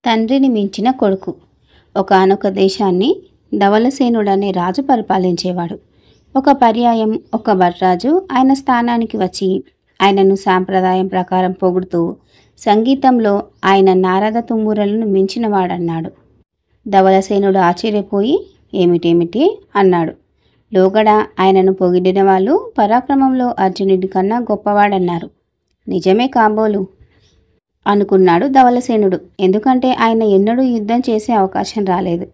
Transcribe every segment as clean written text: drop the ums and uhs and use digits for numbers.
తండ్రిని మించిన కొడుకు. ఒకానొక దేశాన్ని ధవళసేనుడనే రాజు పరిపాలించేవాడు. ఒక పర్యాయం ఒక భట్రాజు ఆయన స్థానానికి వచ్చి ఆయనను సాంప్రదాయం ప్రకారం పొగుడుతూ సంగీతంలో ఆయన నారద తుమ్మురలను మించినవాడన్నాడు. ధవళసేనుడు ఆశ్చర్యపోయి ఏమిటేమిటి అన్నాడు. లోగడ ఆయనను పొగిడిన వాళ్ళు పరాక్రమంలో అర్జునుడి కన్నా గొప్పవాడన్నారు. నిజమే కాబోలు అనుకున్నాడు ధవళసేనుడు. ఎందుకంటే ఆయన ఎన్నడూ యుద్ధం చేసే అవకాశం రాలేదు.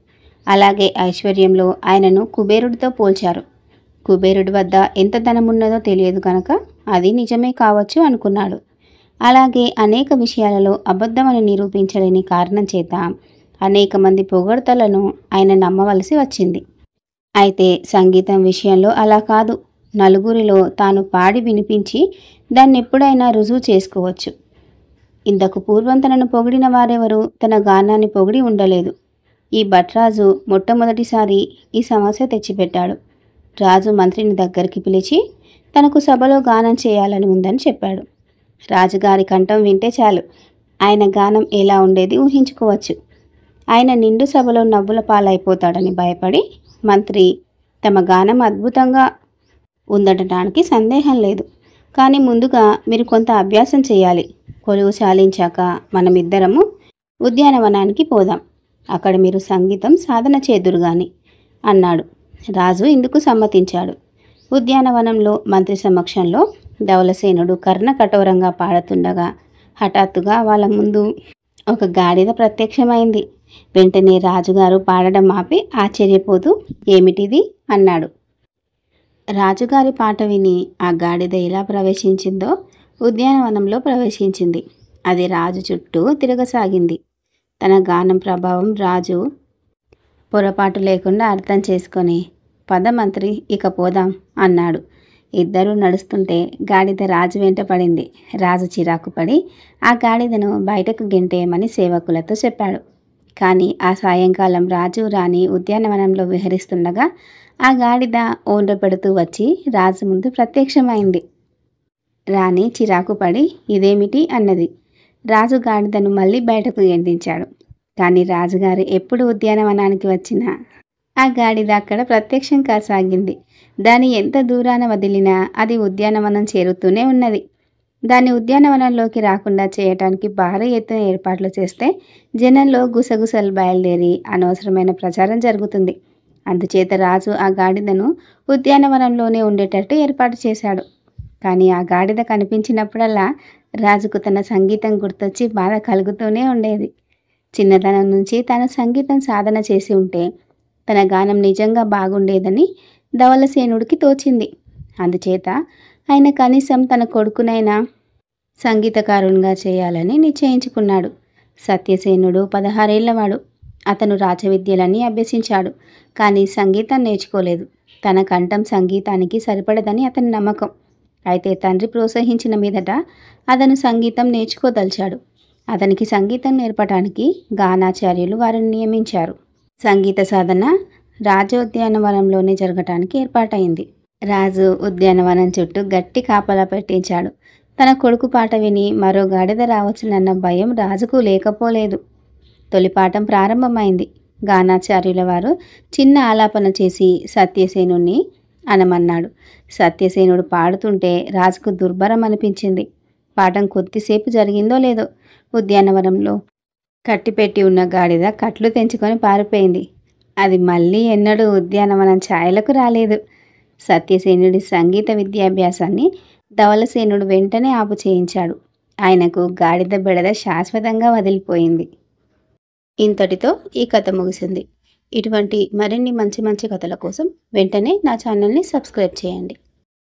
అలాగే ఐశ్వర్యంలో ఆయనను కుబేరుడితో పోల్చారు. కుబేరుడి వద్ద ఎంత ధనమున్నదో తెలియదు కనుక అది నిజమే కావచ్చు అనుకున్నాడు. అలాగే అనేక విషయాలలో అబద్ధమని నిరూపించలేని కారణం చేత అనేక మంది పొగడ్తలను ఆయన నమ్మవలసి వచ్చింది. అయితే సంగీతం విషయంలో అలా కాదు. నలుగురిలో తాను పాడి వినిపించి దాన్ని ఎప్పుడైనా రుజువు చేసుకోవచ్చు. ఇంతకు పూర్వం తనను పొగిడిన వారెవరూ తన గానాన్ని పొగిడి ఉండలేదు. ఈ భట్రాజు మొట్టమొదటిసారి ఈ సమస్య తెచ్చిపెట్టాడు. రాజు మంత్రిని దగ్గరికి పిలిచి తనకు సభలో గానం చేయాలని ఉందని చెప్పాడు. రాజుగారి కంఠం వింటే చాలు ఆయన గానం ఎలా ఉండేది ఊహించుకోవచ్చు. ఆయన నిండు సభలో నవ్వుల పాలైపోతాడని భయపడి మంత్రి తమ గానం అద్భుతంగా ఉందనడానికి సందేహం లేదు, కానీ ముందుగా మీరు కొంత అభ్యాసం చేయాలి. కొలువు చాలించాక మనమిద్దరము ఉద్యానవనానికి పోదాం. అక్కడ మీరు సంగీతం సాధన చేదురుగాని అన్నాడు. రాజు ఇందుకు సమ్మతించాడు. ఉద్యానవనంలో మంత్రి సమక్షంలో ధవళసేనుడు కర్ణ కఠోరంగా పాడుతుండగా హఠాత్తుగా వాళ్ళ ముందు ఒక గాడిద ప్రత్యక్షమైంది. వెంటనే రాజుగారు పాడడం ఆపి ఆశ్చర్యపోతూ ఏమిటిది అన్నాడు. రాజుగారి పాట విని ఆ గాడిద ఎలా ప్రవేశించిందో ఉద్యానవనంలో ప్రవేశించింది. అది రాజు చుట్టూ తిరగసాగింది. తన గానం ప్రభావం రాజు పొరపాటు లేకుండా అర్థం చేసుకొని పద మంత్రి ఇక పోదాం అన్నాడు. ఇద్దరూ నడుస్తుంటే గాడిద రాజు వెంట పడింది. రాజు చిరాకు పడి ఆ గాడిదను బయటకు గెంటేయమని సేవకులతో చెప్పాడు. కానీ ఆ సాయంకాలం రాజు రాణి ఉద్యానవనంలో విహరిస్తుండగా ఆ గాడిద ఓండ్ర పెడుతూ వచ్చి రాజు ముందు ప్రత్యక్షమైంది. రాణి చిరాకు పడి ఇదేమిటి అన్నది. రాజు గాడిదను మళ్ళీ బయటకు గెంటించాడు. కానీ రాజుగారు ఎప్పుడు ఉద్యానవనానికి వచ్చినా ఆ గాడిద అక్కడ ప్రత్యక్షం కాసాగింది. దాన్ని ఎంత దూరాన వదిలినా అది ఉద్యానవనం చేరుతూనే ఉన్నది. దాన్ని ఉద్యానవనంలోకి రాకుండా చేయటానికి భారీ ఎత్తున ఏర్పాట్లు చేస్తే జనంలో గుసగుసలు బయలుదేరి అనవసరమైన ప్రచారం జరుగుతుంది. అందుచేత రాజు ఆ గాడిదను ఉద్యానవనంలోనే ఉండేటట్టు ఏర్పాటు చేశాడు. కానీ ఆ గాడిద కనిపించినప్పుడల్లా రాజుకు తన సంగీతం గుర్తొచ్చి బాధ కలుగుతూనే ఉండేది. చిన్నతనం నుంచి తాను సంగీతం సాధన చేసి ఉంటే తన గానం నిజంగా బాగుండేదని ధవళసేనుడికి తోచింది. అందుచేత ఆయన కనీసం తన కొడుకునైనా సంగీతకారునిగా చేయాలని నిశ్చయించుకున్నాడు. సత్యసేనుడు 16 ఏళ్లవాడు. అతను రాజవిద్యలన్నీ అభ్యసించాడు, కానీ సంగీతం నేర్చుకోలేదు. తన కంఠం సంగీతానికి సరిపడదని అతని నమ్మకం. అయితే తండ్రి ప్రోత్సహించిన మీదట అతను సంగీతం నేర్చుకోదలిచాడు. అతనికి సంగీతం నేర్పడానికి గానాచార్యులు వారిని నియమించారు. సంగీత సాధన రాజోద్యానవనంలోనే జరగటానికి ఏర్పాటైంది. రాజు ఉద్యానవనం చుట్టూ గట్టి కాపలా పెట్టించాడు. తన కొడుకు పాట విని మరో గాడిద రావచ్చునన్న భయం రాజుకు లేకపోలేదు. తొలిపాఠం ప్రారంభమైంది. గానాచార్యుల వారు చిన్న ఆలాపన చేసి సత్యసేనుణ్ణి అనమన్నాడు. సత్యసేనుడు పాడుతుంటే రాజుకు దుర్భరం అనిపించింది. పాఠం కొద్దిసేపు జరిగిందో లేదో ఉద్యానవనంలో కట్టిపెట్టి ఉన్న గాడిద కట్లు తెంచుకొని పారిపోయింది. అది మళ్ళీ ఎన్నడూ ఉద్యానవనం ఛాయలకు రాలేదు. సత్యసేనుడి సంగీత విద్యాభ్యాసాన్ని ధవళసేనుడు వెంటనే ఆపు చేయించాడు. ఆయనకు గాడిద బెడద శాశ్వతంగా వదిలిపోయింది. ఇంతటితో ఈ కథ ముగిసింది. ఇటువంటి మరిన్ని మంచి మంచి కథల కోసం వెంటనే నా ఛానల్ని సబ్స్క్రైబ్ చేయండి.